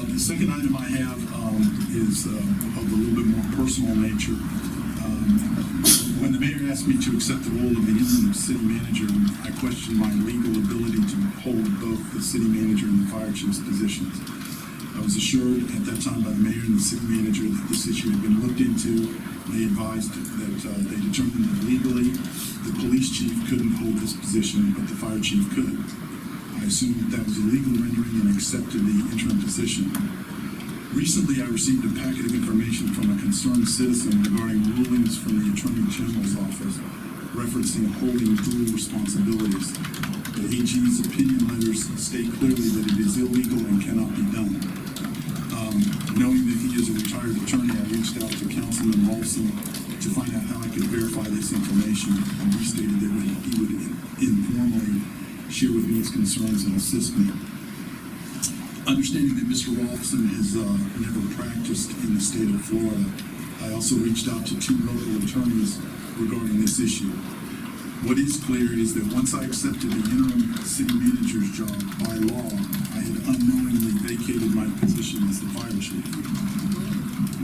The second item I have is of a little bit more personal nature. When the mayor asked me to accept the role of the interim city manager, I questioned my legal ability to hold both the city manager and the fire chief's positions. I was assured at that time by the mayor and the city manager that this issue had been looked into. They advised that they determined that legally the police chief couldn't hold this position, but the fire chief could. I assumed that was a legal rendering and accepted the interim position. Recently, I received a packet of information from a concerned citizen regarding rulings from the Attorney General's office referencing holding dual responsibilities. The AG's opinion letters state clearly that it is illegal and cannot be done. Knowing that he is a retired attorney, I reached out to Councilman Rolfson to find out how I could verify this information, and he stated that he would informally share with me his concerns and assist me. Understanding that Mr. Rolfson has never practiced in the state of Florida, I also reached out to 2 local attorneys regarding this issue. What is clear is that once I accepted the interim city manager's job by law, I had unknowingly vacated my position as the fire chief.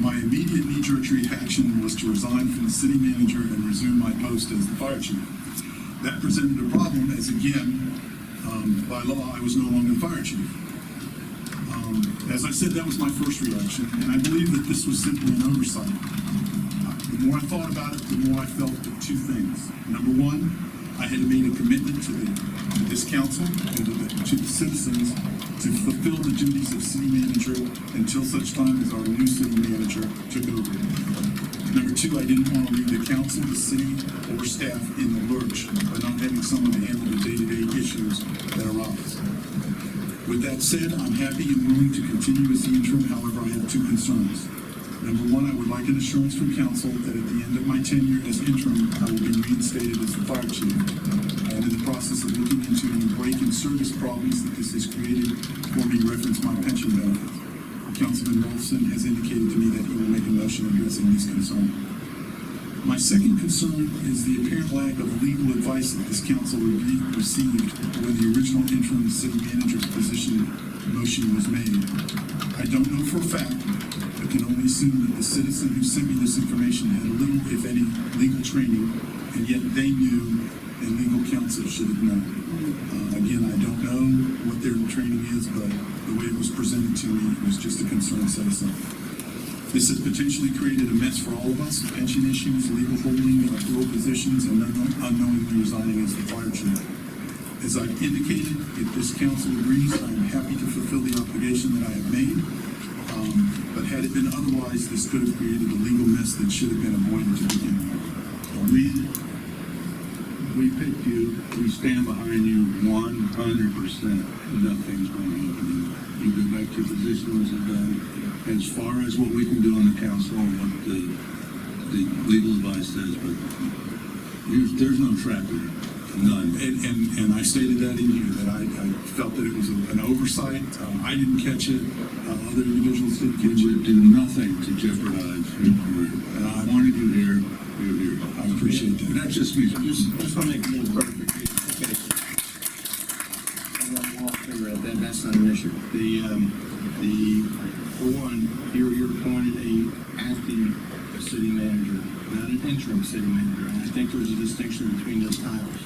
My immediate knee-jerk reaction was to resign from the city manager and resume my post as the fire chief. That presented a problem as, again, by law, I was no longer the fire chief. As I said, that was my first reaction, and I believe that this was simply an oversight. The more I thought about it, the more I felt 2 things. Number one, I had made a commitment to this council and to the citizens to fulfill the duties of city manager until such time as our new city manager took over. Number 2, I didn't want to leave the council, the city, or staff in the lurch by not having someone to handle the day-to-day issues that arise. With that said, I'm happy and willing to continue as the interim. However, I have 2 concerns. Number 1, I would like an assurance from council that at the end of my tenure as interim, I will be reinstated as the fire chief. I am in the process of looking into any break in service problems that this has created for me reference my pension benefits. Councilman Rolfson has indicated to me that he will make a motion addressing these concerns. My second concern is the apparent lack of legal advice that this council received when the original interim city manager's position motion was made. I don't know for a fact, but can only assume that the citizen who sent me this information had little, if any, legal training, and yet they knew, and legal counsel should have known. Again, I don't know what their training is, but the way it was presented to me was just a concerned citizen. This has potentially created a mess for all of us: pension issues, legal holding of dual positions, and unknowingly resigning as the fire chief. As I've indicated, if this council agrees, I am happy to fulfill the obligation that I have made. But had it been otherwise, this could have created a legal mess that should have been avoided to begin with. We picked you. We stand behind you 100%. Nothing's going to happen. You go back to your position as a guy. As far as what we can do on the council and what the legal advice says, but there's no trap here. None. And I stated that in here, that I felt that it was an oversight. I didn't catch it. Other individuals didn't catch it. We would do nothing to jeopardize your career. And I wanted you here. You're here. I appreciate that. But that's just me. Just want to make a little clarification. Okay. I'm walk through that. That's not an issue. For one, you're appointed a acting city manager, not an interim city manager. And I think there's a distinction between those titles.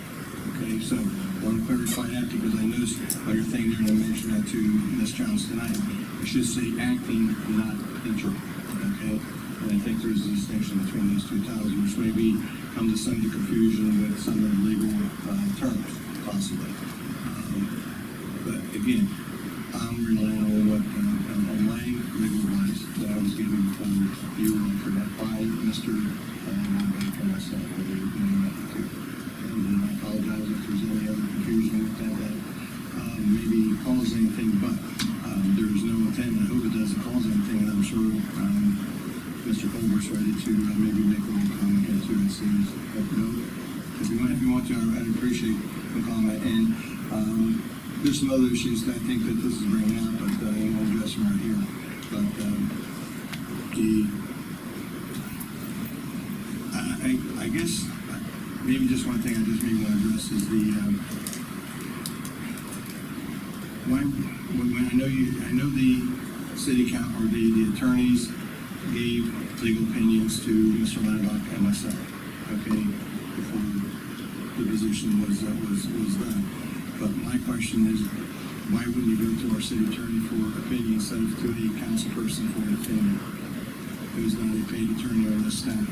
Okay, so I want to clarify that because I noticed on your thing there, and I mentioned that to Ms. Jones tonight. It should say acting, not interim. Okay, and I think there's a distinction between those 2 titles, which may be come to some confusion with some of the legal terms, possibly. But again, I'm relying on what on my legal advice that I was given before you were for that by Mr. Back and myself, whether you're doing that too. And I apologize if there's any other confusion with that maybe cause anything, but there's no intent, and I hope it doesn't cause anything, and I'm sure Mr. Colbert's ready to maybe make a little comment here too and see if you want to, I'd appreciate the comment. And there's some other issues that I think that this is bringing out, but I won't address them right here. But I guess maybe just one thing I just maybe want to address is when I know the or the attorneys gave legal opinions to Mr. Landock and myself, okay, before the position was done. But my question is, why wouldn't you go to our city attorney for opinion instead of to a council person for an opinion, who's not a paid attorney on this staff?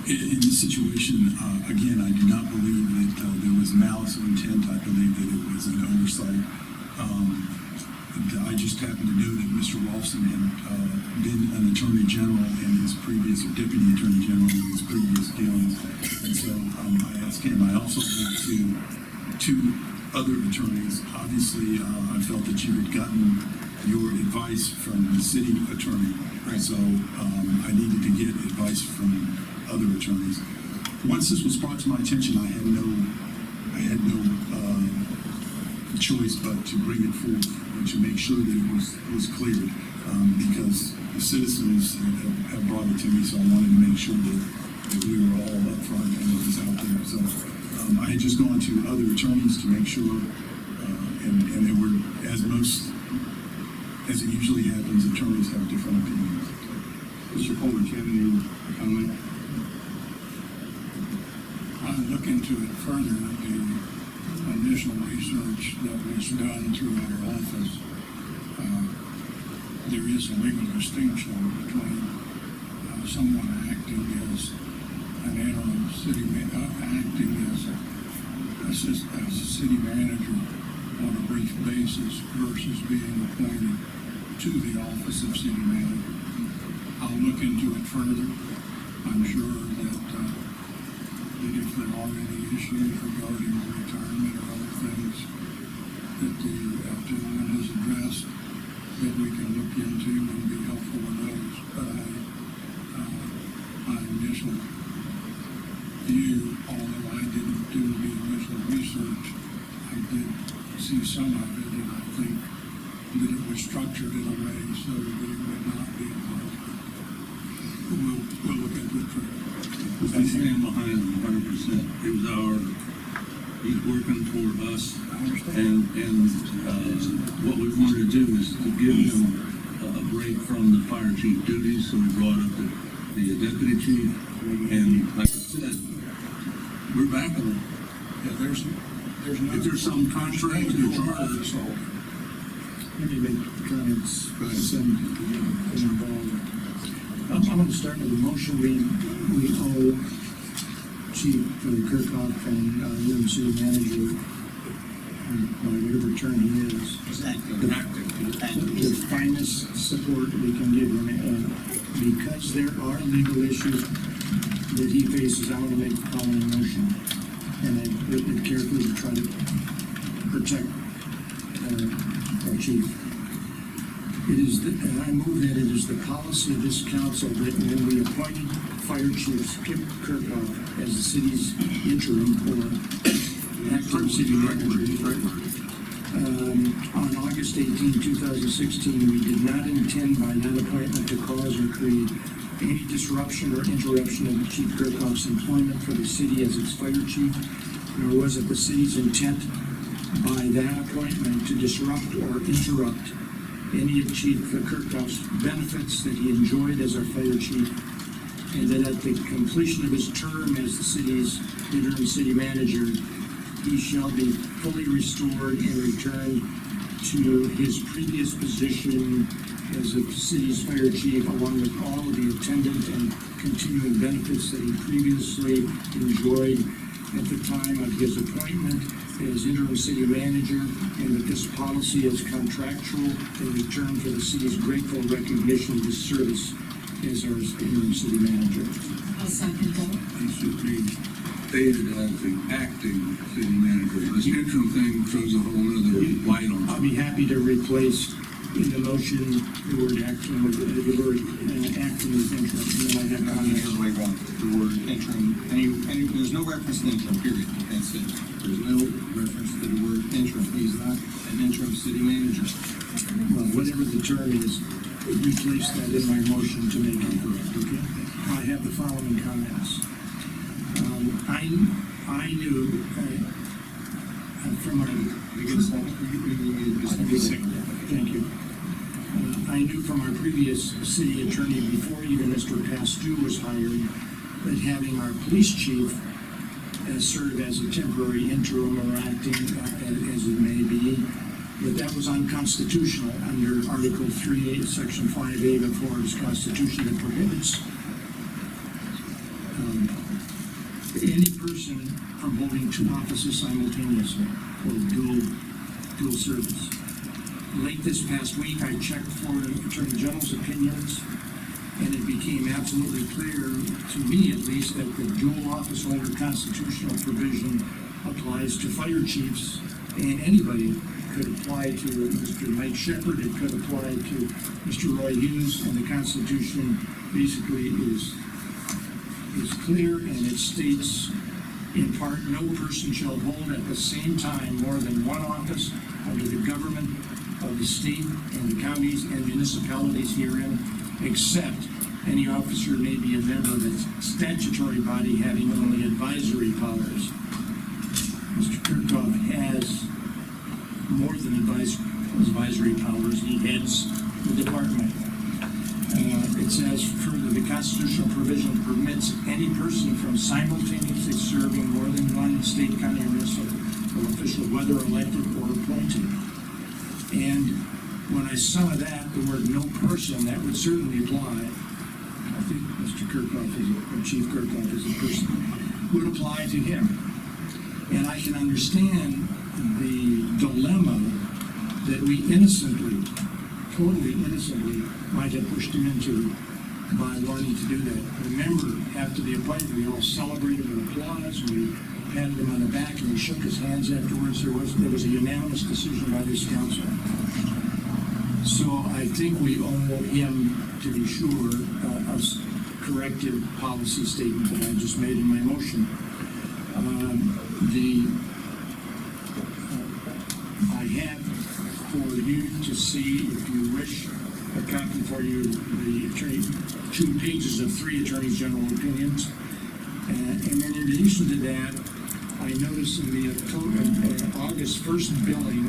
In this situation, again, I do not believe that there was malice of intent. I believe that it was an oversight. I just happened to know that Mr. Rolfson had been an attorney general in his previous, or deputy attorney general in his previous dealings. And so I asked him. I also went to two other attorneys. Obviously, I felt that you had gotten your advice from the city attorney. Right. So I needed to get advice from other attorneys. Once this was brought to my attention, I had no choice but to bring it forth and to make sure that it was cleared, because the citizens have brought it to me, so I wanted to make sure that we were all up front and it was out there. So I had just gone to other attorneys to make sure, and they were, as it usually happens, attorneys have different opinions. Mr. Colbert, do you have any comment? I'll look into it further. The initial research that was done through our office, there is a legal distinction between someone acting as an interim acting as a city manager on a brief basis versus being appointed to the office of city manager. I'll look into it further. I'm sure that if there are any issues regarding retirement or other things that the gentleman has addressed, that we can look into and be helpful with those. But my initial view, although I didn't do the initial research, I did see some of it, and I think that it was structured in a way so that it would not be involved. We'll look into it further. I stand behind him 100%. He's working for us, and what we wanted to do is to give him a break from the fire chief duties, so we brought up the deputy chief, and like I said, we're backing him. Yeah, there's no. If there's something contrary to the charter, So, Maybe make comments, some involved. I'm going to start with a motion. We owe Chief Kherkof and interim city manager, whatever term he is, the finest support we can give him. And because there are legal issues that he faces, I want to make the following motion. And I've written it carefully to try to protect our chief. It is, and I move that it is the policy of this council that when we appointed Fire Chief Skip Kherkof as the city's interim or acting city manager, on August 18, 2016, we did not intend by that appointment to cause or create any disruption or interruption of Chief Kherkof's employment for the city as its fire chief, nor was it the city's intent by that appointment to disrupt or interrupt any of Chief Kherkof's benefits that he enjoyed as our fire chief, and that at the completion of his term as the city's interim city manager, he shall be fully restored and returned to his previous position as the city's fire chief, along with all of the attendant and continuing benefits that he previously enjoyed at the time of his appointment as interim city manager, and that this policy is contractual in return for the city's grateful recognition of his service as our interim city manager. I'll second that. he should be stated as the acting city manager. This interim thing throws a whole other light on I'll it. be happy to replace in the motion the word acting with the word acting with interim. And then I have The comments. other way around, the word interim, there's no reference to interim, period. That's it. There's no reference to the word interim. He's not an interim city manager. Well, whatever the term is, replace that in my motion to make it correct, okay? I have the following comments. I knew from our, Because you Thank you. I knew from our previous city attorney, before even Mr. Pastou was hired, that having our police chief serve as a temporary interim or acting, as it may be, that was unconstitutional under Article 3, Section 5A of Florida's Constitution that prohibits any person from holding two offices simultaneously, or dual service. Late this past week, I checked Florida Attorney General's opinions, and it became absolutely clear, to me at least, that the dual office holder constitutional provision applies to fire chiefs, and anybody could apply to Mr. Mike Shepard, it could apply to Mr. Roy Hughes, and the Constitution basically is clear, and it states in part, no person shall hold at the same time more than one office under the government of the state and the counties and municipalities herein, except any officer may be a member of a statutory body having only advisory powers. Mr. Kherkof has more than advisory powers. He heads the department. It says further, the constitutional provision permits any person from simultaneously serving more than one state, county, or municipal official, whether elected or appointed. And when I saw that, the word no person, that would certainly apply. I think Mr. Kherkof or Chief Kherkof is a person, would apply to him. And I can understand the dilemma that we innocently, totally innocently, might have pushed him into by wanting to do that. Remember, after the appointment, we all celebrated with applause, we patted him on the back, and we shook his hands afterwards. There was a unanimous decision by this council. So I think we owe him, to be sure, a corrective policy statement that I just made in my motion. I have for you to see, if you wish, a copy for you, the 2 pages of 3 Attorney General opinions. And then in addition to that, I noticed in the August 1st billing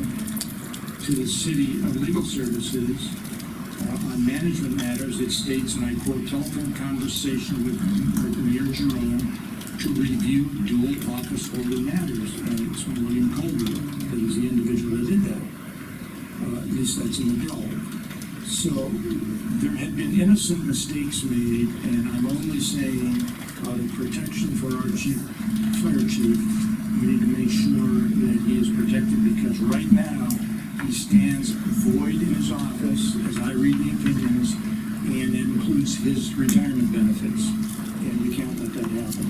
to the City of Legal Services on management matters, it states, and I quote, telephone conversation with Mayor Jerome to review dual office holding matters. And it's William Colby that was the individual that did that. At least that's in the bill. So there had been innocent mistakes made, and I'm only saying out of protection for our fire chief, we need to make sure that he is protected, because right now he stands void in his office, as I read the opinions, and it includes his retirement benefits, and we can't let that happen.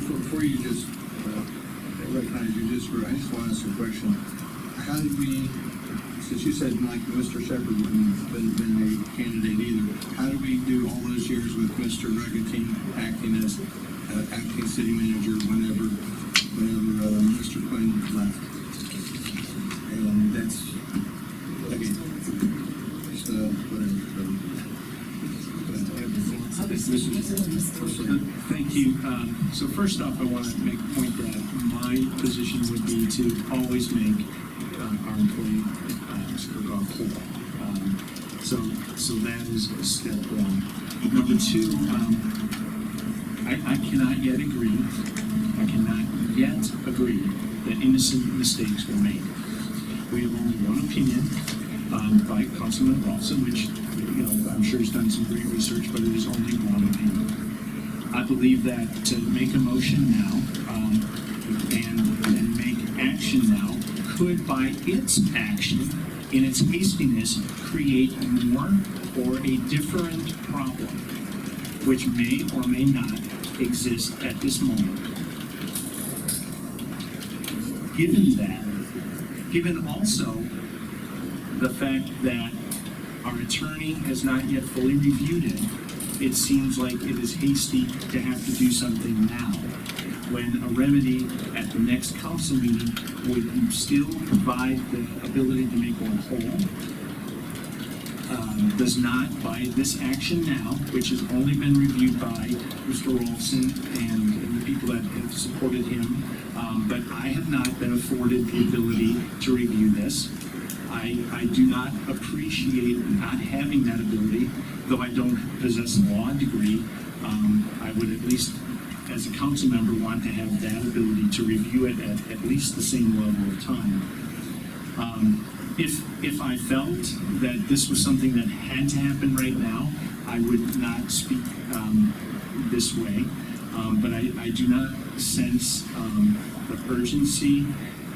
Before you just recognize you, I just want to ask a question. How did we, since you said like Mr. Shepard wouldn't have been a candidate either, how did we do all those years with Mr. Regatine acting as acting city manager whenever Mr. Quinn left? And that's, again, just whatever. Thank you. So first off, I want to make a point that my position would be to always make our employee, Mr. Kherkof, whole. So that is step 1. Number 2, I cannot yet agree that innocent mistakes were made. We have only one opinion by Councilman Ralston, which I'm sure he's done some great research, but it is only one opinion. I believe that to make a motion now and make action now could, by its action, in its hastiness, create more or a different problem, which may or may not exist at this moment. Given also the fact that our attorney has not yet fully reviewed it, it seems like it is hasty to have to do something now, when a remedy at the next council meeting would still provide the ability to make one whole, does not, by this action now, which has only been reviewed by Mr. Rolfson and the people that have supported him, but I have not been afforded the ability to review this. I do not appreciate not having that ability, though I don't possess a law degree. I would at least, as a council member, want to have that ability to review it at least the same level of time. If I felt that this was something that had to happen right now, I would not speak this way. But I do not sense the urgency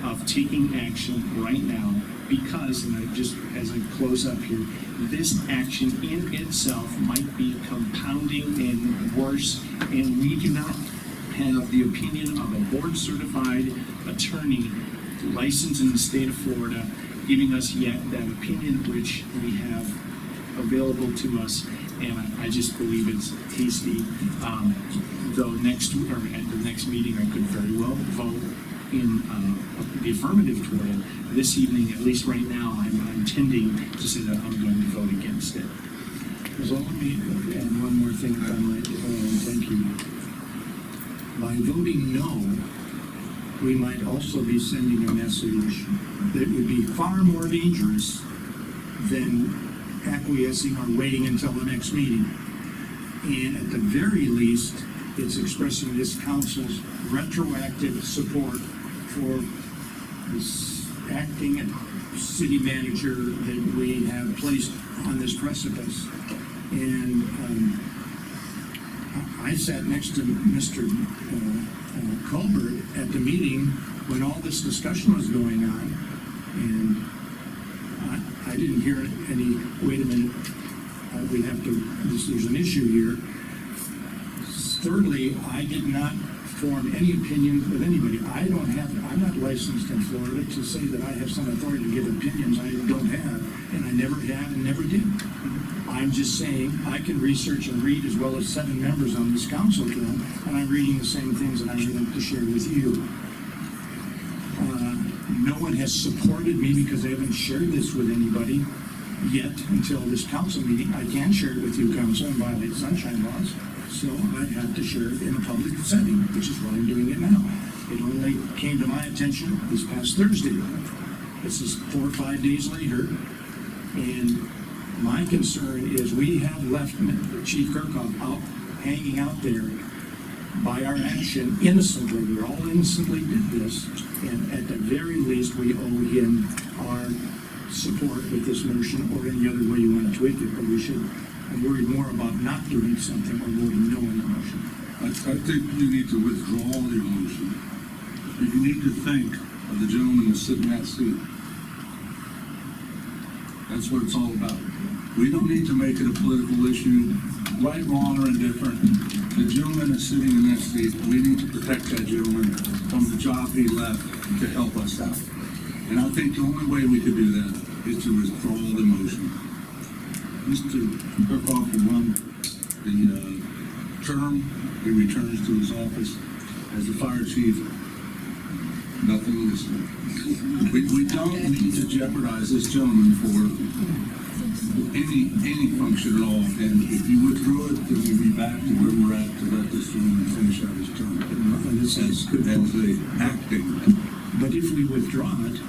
of taking action right now because, and I just, as I close up here, this action in itself might be compounding and worse, and we do not have the opinion of a board-certified attorney licensed in the state of Florida giving us yet that opinion which we have available to us, and I just believe it's hasty. Though at the next meeting, I could very well vote in the affirmative toward it. This evening, at least right now, I'm tending to say that I'm going to vote against it. So let me add one more thing, if I might. Thank you. By voting no, we might also be sending a message that would be far more dangerous than acquiescing or waiting until the next meeting. And at the very least, it's expressing this council's retroactive support for this acting city manager that we have placed on this precipice. And I sat next to Mr. Colbert at the meeting when all this discussion was going on, and I didn't hear any, wait a minute, we have to, there's an issue here. Thirdly, I did not form any opinion with anybody. I'm not licensed in Florida to say that I have some authority to give opinions I don't have, and I never have and never did. I'm just saying I can research and read as well as 7 members on this council can, and I'm reading the same things that I'm willing to share with you. No one has supported me because I haven't shared this with anybody yet until this council meeting. I can share it with you, council, and violate sunshine laws. So I have to share it in a public setting, which is why I'm doing it now. It only came to my attention this past Thursday. This is 4 or 5 days later, and my concern is we have left Chief Kherkof out, hanging out there by our action innocently. We all innocently did this, and at the very least, we owe him our support with this motion or any other way you want to tweak it, but we should. I'm worried more about not doing something or voting no on the motion. I think you need to withdraw your motion. You need to think of the gentleman who's sitting in that seat. That's what it's all about. We don't need to make it a political issue, right, wrong, or indifferent. The gentleman is sitting in that seat. We need to protect that gentleman from the job he left to help us out. And I think the only way we could do that is to withdraw the motion. Mr. Kherkof will run the term. He returns to his office as the fire chief. Nothing is. We don't need to jeopardize this gentleman for any function at all. And if you withdraw it, then we'll be back to where we're at to let this gentleman finish out his term. And this is good. As the acting. But if we withdraw it,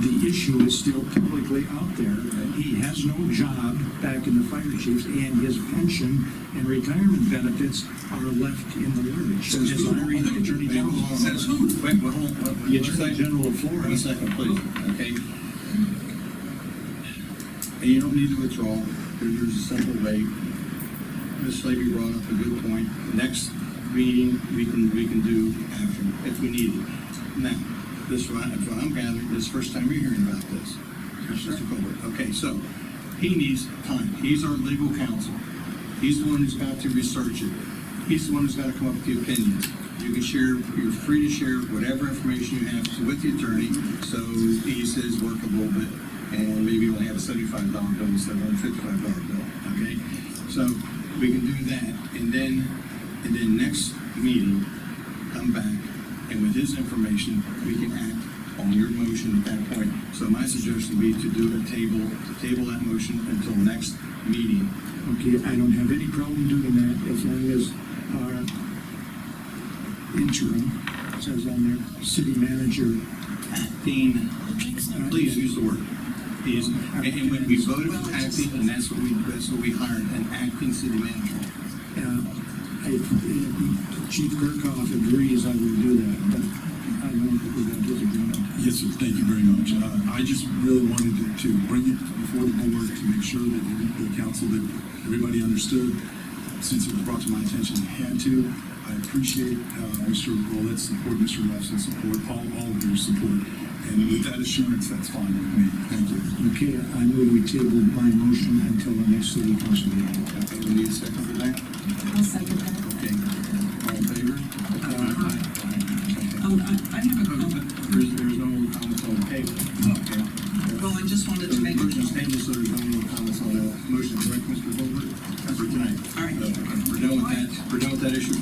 the issue is still publicly out there. He has no job back in the fire chiefs, and his pension and retirement benefits are left in the lurch. Says As who? I read the Attorney General. Says who? Wait, hold on. The Attorney General of Florida. 1 second, please, okay? And you don't need to withdraw. There's a simple way. Ms. Slavy brought up a good point. Next meeting, we can do after, if we need it. Now, this is what I'm gathering, this is the first time we're hearing about this. Mr. Colbert. Okay, so, he needs time. He's our legal counsel. He's the one who's got to research it. He's the one who's got to come up with the opinions. You can share, you're free to share whatever information you have with the attorney, so he says work a little bit, and maybe only have a $75 bill instead of a $55 bill, okay? So, we can do that, and then next meeting, come back, and with his information, we can act on on your motion at that point. So my suggestion would be to table that motion until next meeting. Okay, I don't have any problem doing that as long as our interim, says on there, city manager. Acting, please use the word. Is, and when we voted for acting, and that's what we hired, an acting city manager. If Chief Kherkof agrees, I will do that, but I don't think we got his agreement. Yes, sir, thank you very much. I just really wanted to bring it before the board to make sure that the council, that everybody understood, since it was brought to my attention, had to. I appreciate Mr. Rollett's support, Mr. Lefson's support, all of your support. And with that assurance, that's fine with me. Thank you. Okay, I move we table my motion until the next city council meeting. Okay, we need a second for that? I'll second that. Okay. All in favor? Okay. I have a comment. There's no comments on the table. Okay. Well, I just wanted to make a Motion's table, so there's no more comments on the motion, correct, Mr. Holbert? For tonight. All right. Okay, we're done with that. We're done with that issue for